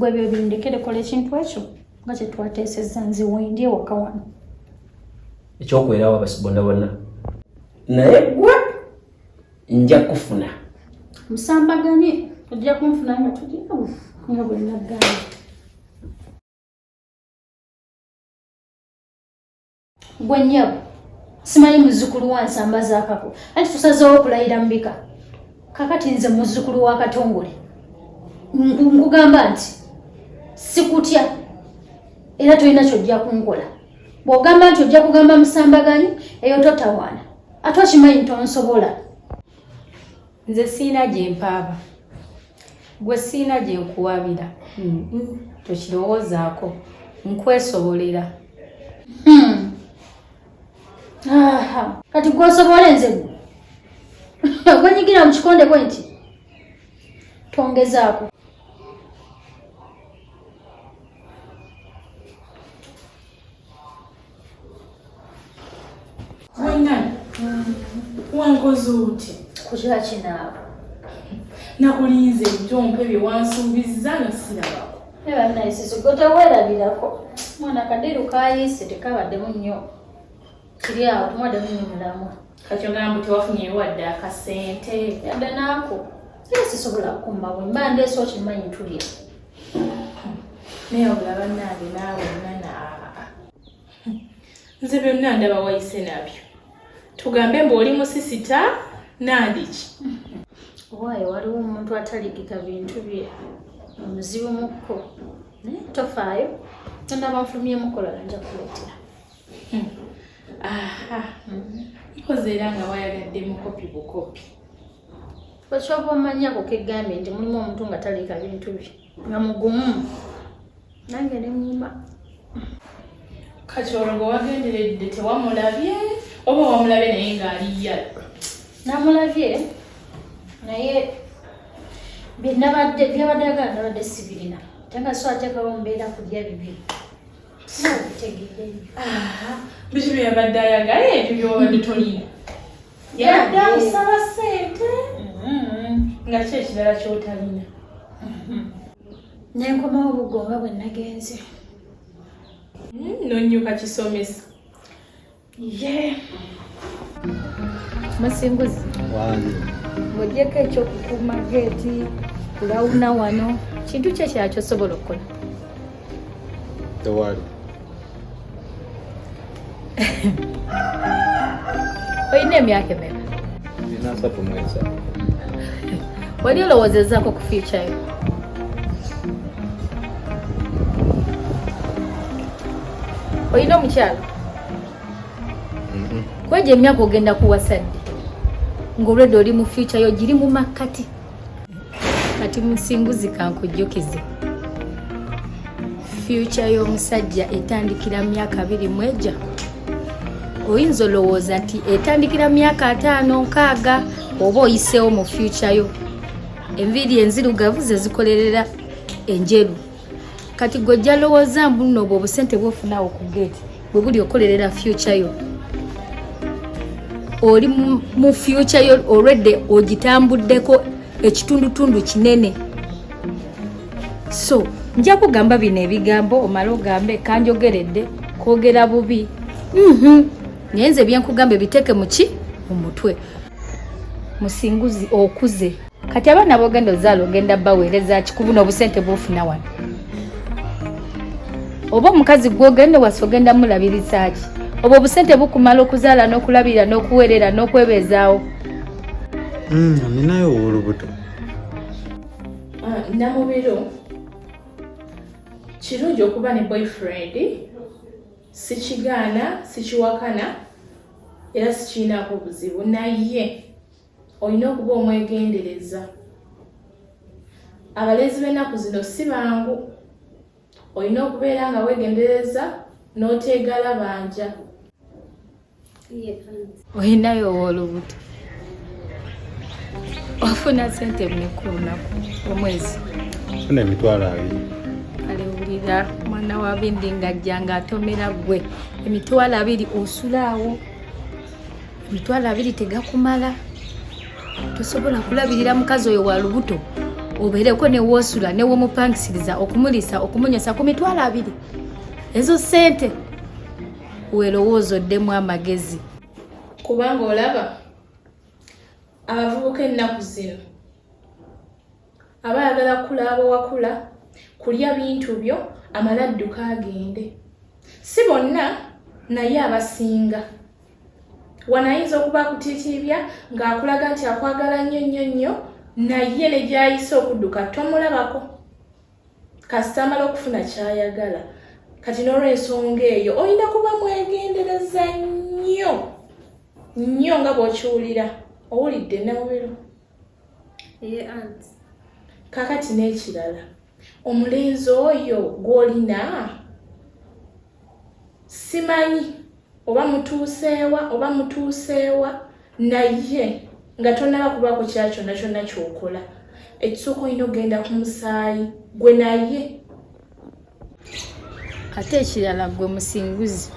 bwe byo bindekere kola ekintu ekyo nga kye twateesezza nze wendi ewaka wano. Ekyokwerawo abasibonda bonna naye gwe nja kufuna musambaganye ojja kunfuna nga tuliawo nga bwe nagamba. Gwe nnyabo simanyi muzzukulu wa nsamba zaakako anti tusazeewo okulayira mbika kakati nze muzzukulu wa Katongole nkugamba nti sikutya era tolina kyojja kunkola. Bw'ogamba nti ojja kugamba musambaganye eyo totawaana ate okimanyi tonsobola. Nze siina gye mpaaba gwe siina gye nkuwabira tokirowoozaako nkwesobolera. Kati gwosobola nze gwe gwenyigira mu kikonde bwe nti tongezaako. Wankoze uti Kutya kinaawo nakulinze jompe bye wansuubizza nasirabako. eba nayisiso gwe teweerabirako mwana kadiru kaayise tekabaddemu nnyo kiri awo tumwaddemu nnyo mulamu. Kati ogamba tewafunye wadde akasente yadde naako era sisobola kukumba bwe mba ndeese okimanyi tulya naye obula bannange naawe nze byonna ndaba wayise nabyo. Tugambe mbu oli musisita nandiki. Waayo waliwo omuntu ataligika bintu bye omuzibu mukko naye tofaayo ndaba nfulumyemu kolala nja kuleetera. Mpoze era nga wayagadde mukopi bukopi. Bwekyova omanyako kegambye nti mulimu omuntu nga taliika bintu bye nga mugumu nange ne mumba. Kati olwo wagenderedde tewamulabye oba wamulabye naye ng'aliya? Namulabye naye byabadde agala nabadde sibirina ate nga so ateekawo mbeera kulya bibiri sinabitegeere. Biki bye yabadde ayagala ebyo byobadde tolina? Yabadde akusaba ssente nga ki ekirala ky'otalina? Nenkomawo obugomba bwe nagenze. Nonyuka kisomesa. Masinguzi ng'ogyeko ekyokukuuma geeti kulawuna wano kintu ki ekirala ky'osobola okukola? Tewali. Olina emyaka emeka? Nina 33. Wali olowoozezaako ku future yo? Olina omukyalo? Kwegyo emyaka ogenda kuwasa ddi ng'olwedde oli mu future yo giri mu makkati. Kati Musinguzi kankujjukize future y'omusajja etandikira myaka 2 mwejja. Oyinza olowooza nti etandikira myaka 5 6 oba oyiseewo mu future yo enviiri enzirugavu ze zikolerera enjeru. Kati gojja lowooza mbuno obwo obusente bwofunawo ku geeti bwe buli okolerera future yo. Oli mu future yo already ogitambuddeko ekitundutundu kinene. So nja kugamba bino ebigambo omala ogambe kanjogeredde kwogera bubi. Naye nze byenkugambe biteeke mu mutwe. Musinguzi okuze kati abaana b'ogenda ozaala ogenda baweereza kikubu n'obusente bwofuna wano oba omukazi gw'ogenda wasi ogenda mulabiriza ki obwo obusente bukumala okuzaala n'okulabira n'okuweerera n'okwebeezaawo. Ninayo olubuto. Namubiro kirungi okuba ne boyfriend, sikigaana sikiwakana era sikiinaako buzibu, naye olina okuba omwegendereza. Abalezi b'ennaku zino si bangu, olina okubeera nga weegendereza n'oteegala banja. Olinayo olubuto. Ofuna sente mmeka olunaku omwezi? Funa emitwalo 2. Alewulira mwana wa Bindi ng'ajja ng'atomera gwe emitwalo 2 osulaawo. Emitwalo 2 tegakumala. Tosobola kulabirira mukazi oyo wa lubuto obeereko ne woosula ne womupangisiriza okumulisa okumunyosa ku mitwalo 2 ezo ssente weerowooza oddemu amagezi. Kubanga olaba abavubuka ennaku zino abayagala kulaaba wakula kulya bintu byo amala adduka agende. Si bonna naye abasinga. Wanayinza okuba kutiitibya ng'akulaga nti akwagala nnyo naye ne gy'ayise okudduka tomulabako kasita amala okufuna ky'ayagala. Kati n'olw'ensonga eyo olina kuba mwegendereza nnyo nga bw'okiwulira. Owulidde Namubiro? Ye anti. Kakati n'ekirala omulenzi oyo gw'olina simanyi oba mutuuseewa naye nga tonaba kubaako kya kyonna ky'okola. Ekisooka olina okugenda ku musaayi gwe naye. Ate ekirala gwe Musinguzi,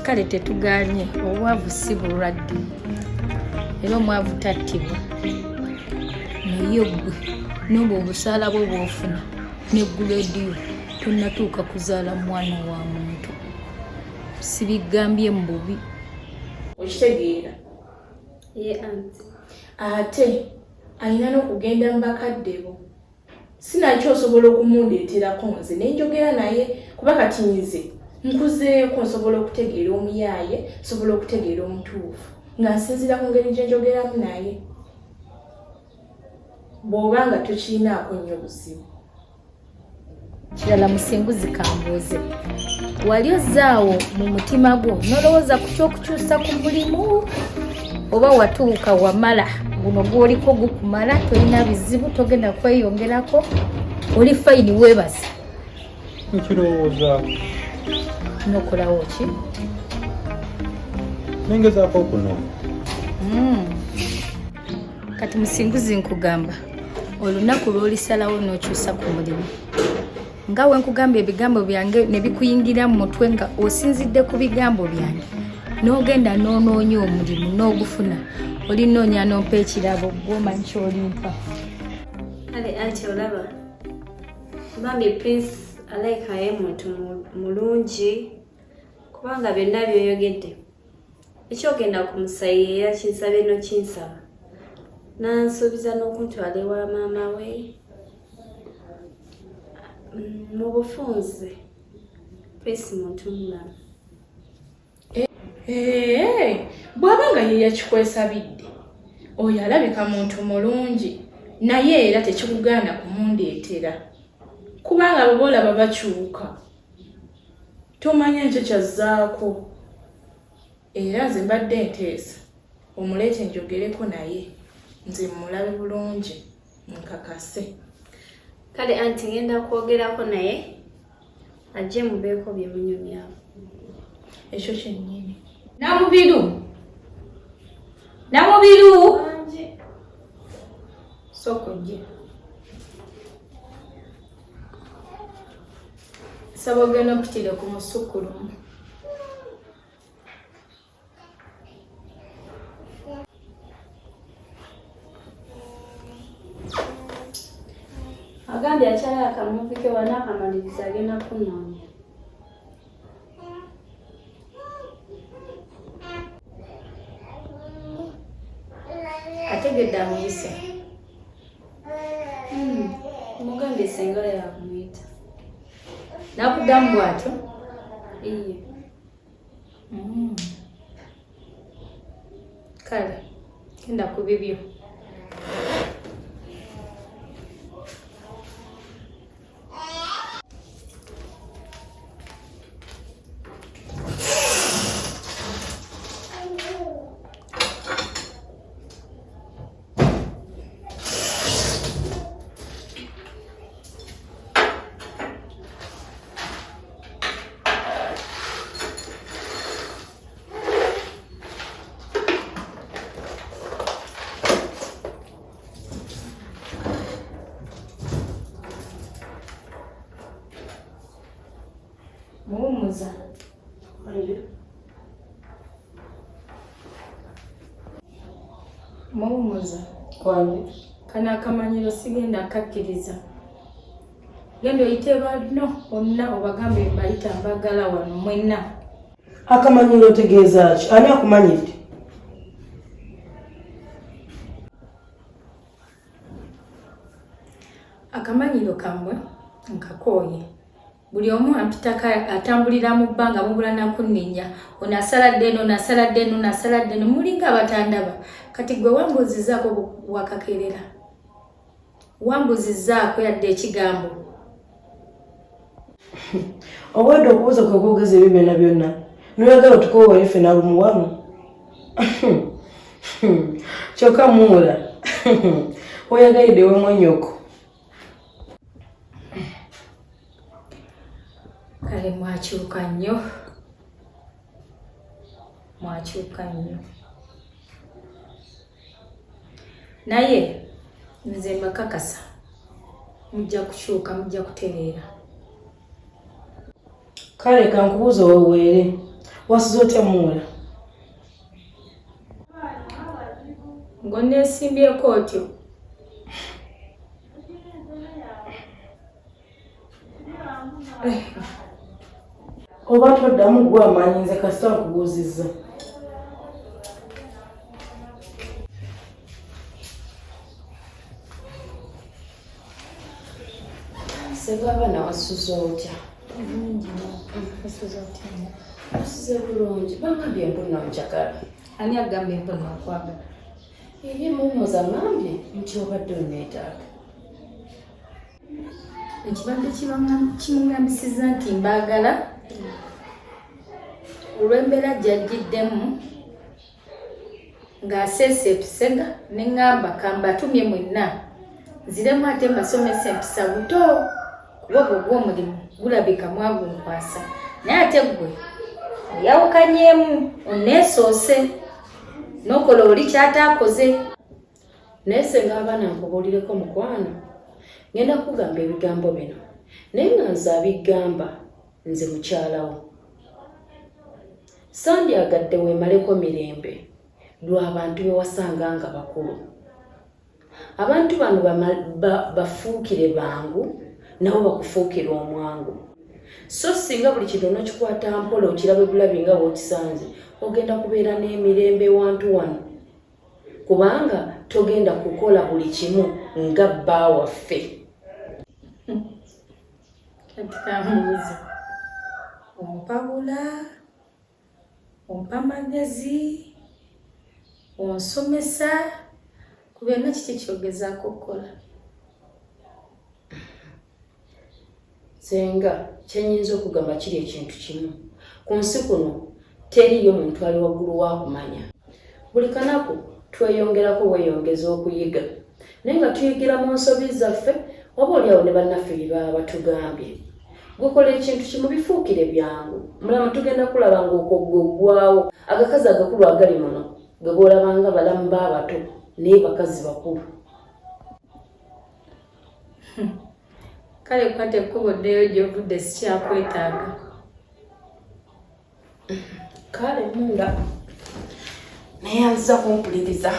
kale tetuganye obwavu si bulwadde era omwavu tattibwa. Naye gwe n'obwo obusaala bwe bw'ofuna ne gulediyo tonnatuuka kuzaala mwana wa muntu. Sibigambye mu bubi. Okitegeera? Ye anti. Ate alina n'okugenda mu bakadde bo. Sinakyo osobola okumundeeterako nze ne njogera naye kuba kati nze nkuzeeko nsobola okutegeera omuyaaye, nsobola okutegeera omutuufu nga nsinziira ku ngeri gye njogeramu naye. Bw'oba nga tokirinaako nnyo buzibu. Kirala Musinguzi kambuuze, wali ozzaawo mu mutima gwo n'olowooza ku ky'okukyusa ku mulimu oba watuuka wamala guno gw'oliko gukumala tolina bizibu togenda kweyongerako oli fayini weebaza? Nkirowoozaako. N'okolawo ki? Nengezaako okuno. Kati Musinguzi nkugamba olunaku lw'olisalawo n'okyusa ku mulimu nga we nkugamba ebigambo byange ne bikuyingira mu mutwe nga osinzidde ku bigambo byange n'ogenda n'onoonya omulimu n'ogufuna olinoonya n'ompa ekirabo gw'omanyi ky'olimpa. Kale anti olaba bambi Prince alaikaye muntu mulungi kubanga byonna byoyogedde ekyogenda ku musayi era kinsaba eno kinsaba nansuubiza n'okuntwala ewa maama we mu bufunze. Prince muntu mulamu. Bw'aba nga ye yakikwesabidde oyo alabika muntu mulungi naye era tekikugaana kumundeetera kubanga bwe boolaba bakyuka tomanya ekyo kyazzaako. Era nze mbadde nteesa omuleete njogereko naye nze mulabe bulungi nkakase. Kale anti ngenda kwogerako naye ajje mubeeko bye munyumyawo. Ekyo kyennyini. Namubiru soko gye saba ogenda okutira ku musukulumu. Agambye akyala akamuvike wana akamaliriza agenda kunoonya. Ategedde amuyise. Mugambye sengala yakumuyita. Nakuddamu bw'atyo? Iye. Kale genda ku bibyo. Muwummuza. Muwummuza. Kwani? Kana akamanyiro sigenda akakkiriza. Genda oyite bano bonna obagambe bayita mbagala wano mwenna. Akamanyiro otegeeza ki? Ani akumanyidde? Akamanyiro kamwe nkakooye. Buli omu ampitaka atambulira mu bbanga mubula nakunninya. Ono asaladde eno, nasaladde eno, nasaladde eno, mulinga abatandaba. Kati gwe wambuzizaako wakakerera. Wambuzizaako yadde ekigambo. Obwedde okubuuza kwe kwogeza ebyo byonna byonna. Noyagala otukoowere ffe na lumu wano. Kyokka muula. Oyagalidde we mwanyoko. Kale mwakyuka nnyo. Naye nze mbakakasa mujja kukyuka, mujja kutereera. Kale kankubuuza weweere. Wasuze otya muula? Ng'oneesimbyeko otyo. Oba toddamu gwe amaanyi nze kasita nkubuuzizza. Sebaabana wasuze otya? Wasuze bulungi. Bangambye mbona onjagala. Ani agambye mbona okwagala? Ebyemumuza ngambye nti obadde oneetaaga. Ekibadde kimungambisizza nti mbaagala olw'embeera gy'ajjiddemu ng'aseesa episega ne ŋŋamba kambatumye mwenna nziremu ate mbasomesa empisa buto kuba gwe gw'omulimu gulabika mwagunkwasa naye ate gwe oyawukanyeemu onneesoose n'okola oli kyataakoze. Naye senga abaana nkubuulireko mukwano, ngenda kugamba ebigambo bino naye nga nze abigamba nze mukyalawo. Sandyagadde weemaleko mirembe lw'abantu be wasanga nga bakulu. Abantu bano bafuukire bangu nabo bakufuukira omwangu. So singa buli kintu onokikwata mpola okirabe bulabi nga bw'okisanze ogenda kubeera n'emirembe wantu wano, kubanga togenda kukola buli kimu nga bba waffe. Kati kambuuza ompabula, ompa magezi, onsomesa, ku byonna kiki kyogezaako okukola? Senga kyenyinza okugamba kiri ekintu kimu. Ku nsi kuno teriyo muntu ali waggulu waakumanya. Buli kanaku tweyongerako weeyongeza okuyiga, naye nga tuyigira mu nsobi zaffe oba oliawo ne bannaffe bye baba batugambye. Gukola ekintu kimu bifuukire byangu. Mulamu tugenda kulaba ng'okoggwawo agakazi agakulu agali muno ge boolabanga balamu b'abato naye bakazi bakulu. Kale kwate ekkubo ddeyo gy'ovudde sikyakwetaaga. Kale munda naye azza kumpuliriza.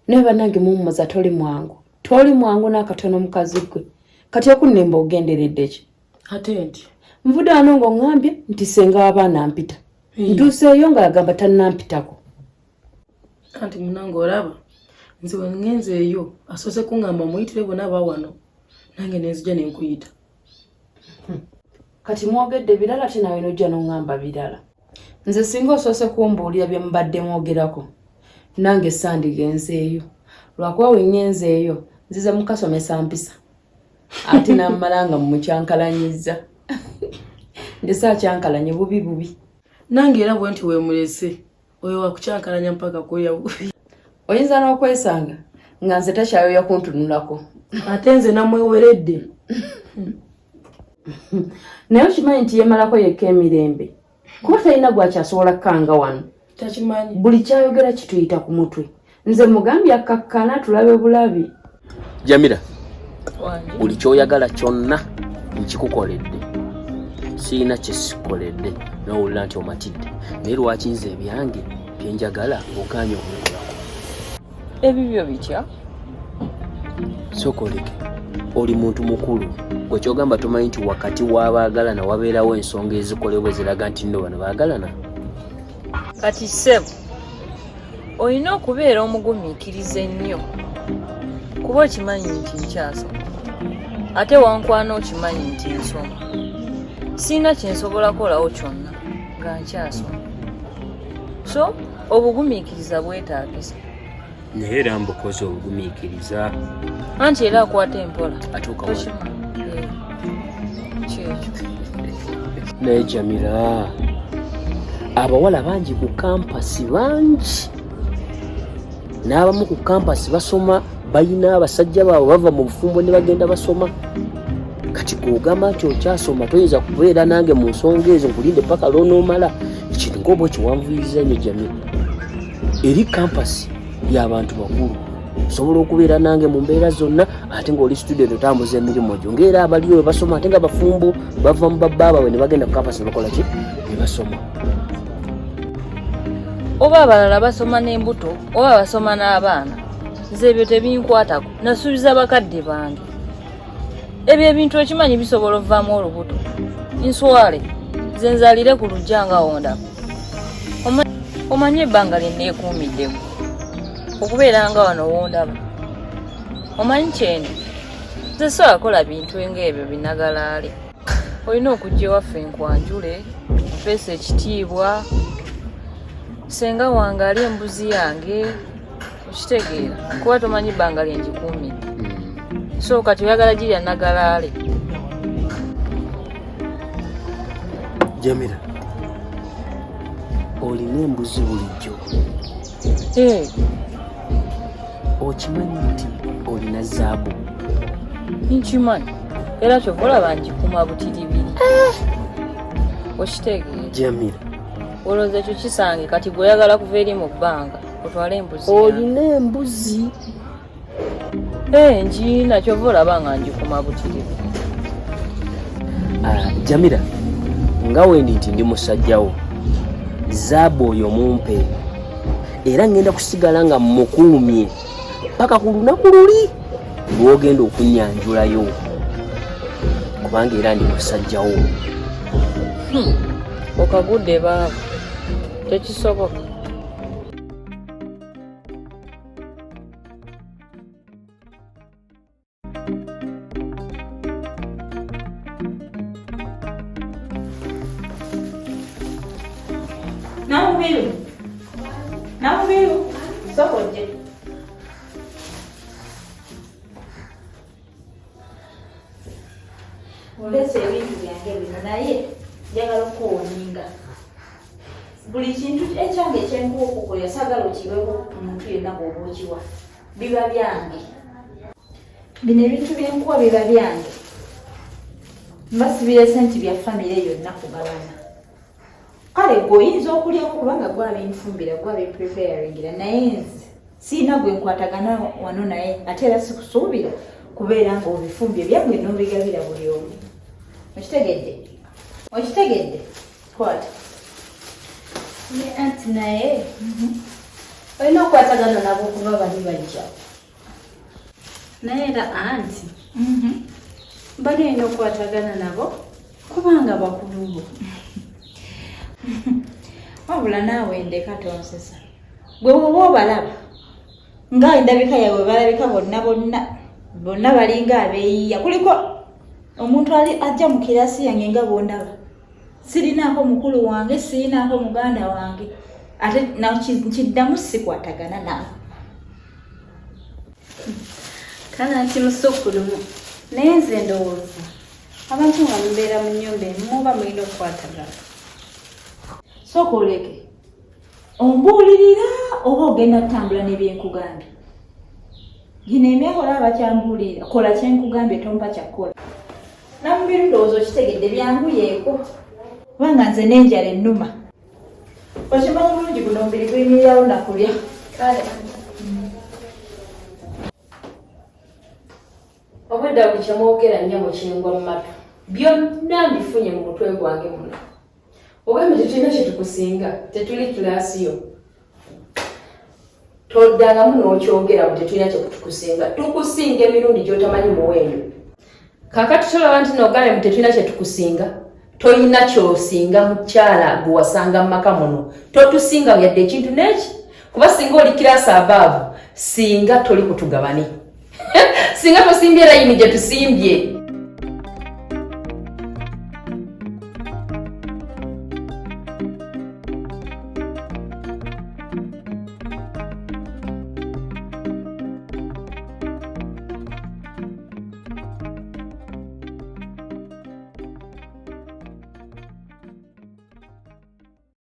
Naye bannange mummuza toli mwangu n'akatono mukazi gwe. Kati okunnemba ogenderedde ki? Ate nti Nvudde wano ng'oŋŋambye nti senga w'abaana ampita. Ntuuseeyo ng'agamba tannampitako. anti munange olaba nze we ngenze eyo asoose kuŋŋamba muyitire bonna aba wano nange nenzija ne nkuyita. Kati mwogedde birala ate nawe n'ojja n'oŋŋamba birala. Nze singa osoose kumbuulira bye mubadde mwogerako nange sandigenzeeyo. Lwakuba we ngenzeeyo nzize mukasomesa mpisa ate nammala nga mumukyankalanyizza. Ndese akyankalanye bubi. Nange era bwe nti weemulese oyo wakukyankalanya mpaka kweya bubi. Oyinza n'okwesanga nga nze takyayoya kuntunulako. Ate nze namweweredde. Naye okimanyi nti yeemalako yekka emirembe kuba talina gwakyasobola kkanga wano. Takimanyi. Buli kyayogera kituyita ku mutwe. Nze mugambye akakkana tulabe bulabi. Jamira, buli kyoyagala kyonna nkikukoledde. Siina kyesikoledde n'owulira nti omatidde. Naye lwaki nze ebyange byenjagala ogaanye okubikolako? ebibyo bitya sokoleke oli muntu mukulu gwe kyogamba tomanyi nti wakati w'abaagalana wabeerawo ensonga ezikolebwa eziraga nti nno bano baagalana. kati ssebo olina okubeera omugumiikiriza ennyo kuba okimanyi nti nkyasoma ate wankwana okimanyi nti nsoma sirina kyensobola kolawo kyonna nga nkyasoma so obugumiikiriza bwetaagisa naye era mbukozi obugumiikiriza anti era akwata empola atuuka kyekyo naye Jamila abawala bangi ku kampasi bangi n'abamu ku kampasi basoma balina abasajja baabwe bava mu bufumbo ne bagenda basoma kati gw'ogamba nti okyasoma toyinza kubeera nange mu nsonga ezo nkulinde paka lw'onoomala ekintu ng'oba okiwanvuyiriza nnyo Jamila eri kampasi y'abantu bakulu osobola okubeera nange mu mbeera zonna ate ng'oli student otambuza emirimu gyo ng'era abaliyo basoma ate nga bafumbo bava mu babbaabwe ne bagenda ku kampasi ne bakola ki ne basoma oba abalala basoma n'embuto oba basoma n'abaana nze ebyo tebinkwatako nasuubiza bakadde bange ebyo ebintu ekimanyi bisobola ovaamu olubuto nswale nze nzalire ku lujja nga wondako omanyi ebbanga lye neekuumiddemu okubeera nga wano wondaba omanyi kyene nze sobola bintu ng'ebyo binagalaale olina okujja ewaffe nkwanjule mpeesa ekitiibwa senga wange ali embuzi yange okitegeera kuba tomanyi bbanga lye ngikuumidde so kati oyagala girya nagalaale. Jamila olina embuzi bulijjo okimanyi nti olina zaabu nkimanyi era kyova olaba ngikuma butiribiri okitegeera Jamila olowooza ekyo kisange kati gweoyagala kuva eri mu bbanga otwale embuzi olina embuzi ngiina kyova olaba nga ngikuma butiribiri. Jamila nga wendi nti ndi musajjawo zaabu oyo mumpe era ngenda kusigala nga mukuumye paka ku lunaku luli lwogenda okunyanjulayo kubanga era ndi musajjawo. Okagudde baaba tekisoboka. Namubiru sokoje olese ebintu byange bino naye njagala okuwoninga buli kintu ekyange ekyenkuwa okukola sagala okiwewo omuntu yenna bw'oba okiwa biba byange bino ebintu byenkuwa biba byange mbasibirese nti bya famire yonna kugabana kale gwe oyinza okulyako kubanga gwabinfumbira gwabinpreparingira naye nze siina gwe nkwatagana wano naye ate era sikusuubira kubeera nga obifumbye byange n'obigabira buli omu okitegedde kwata ne anti naye olina okukwatagana nabo okuba bali bajja naye era anti bali olina okukwatagana nabo kubanga bakulubo wabula naawe ndeka tonsesa bwe woba obalaba nga endabika yaabwe balabika bonna balinga abeeyiya kuliko omuntu ajja mu kirasi yange nga bondaba sirinaako mukulu wange sirinaako muganda wange ate nkiddamu sikwatagana naawe kana nti musukulumu naye nze ndowooza abantu nga mubeera mu nnyumba emu muba mulina okukwatagana. Sooka oleke ombuulirira oba ogenda kutambula n'ebyenkugambye gino emyaka olaba bakyambuulirira kola kyenkugambye tompa kyakkola namubiru ndowooza okitegedde byanguyeeko kubanga nze n'enjala ennuma okimanyi bulungi guno omubiri guyimirirawo nakulya kale obwedda buli kyemwogera nnyo mukingwa mu matu byonna mbifunye mu mutwe gwange muno ogambe tetulina kyetukusinga tetuli kilaasiyo toddangamu n'okyogera bwe tetulina kyekutukusinga tukusinga emirundi gy'otamanyi muwendo kaakati tolaba nti n'ogambe mu tetulina kyetukusinga tolina kyosinga mukyala gwe wasanga mu maka muno totusinga yadde ekintu n'eki kuba singa oli kirasi abaavu singa toli kutugabane singa tosimbye layini gye tusimbye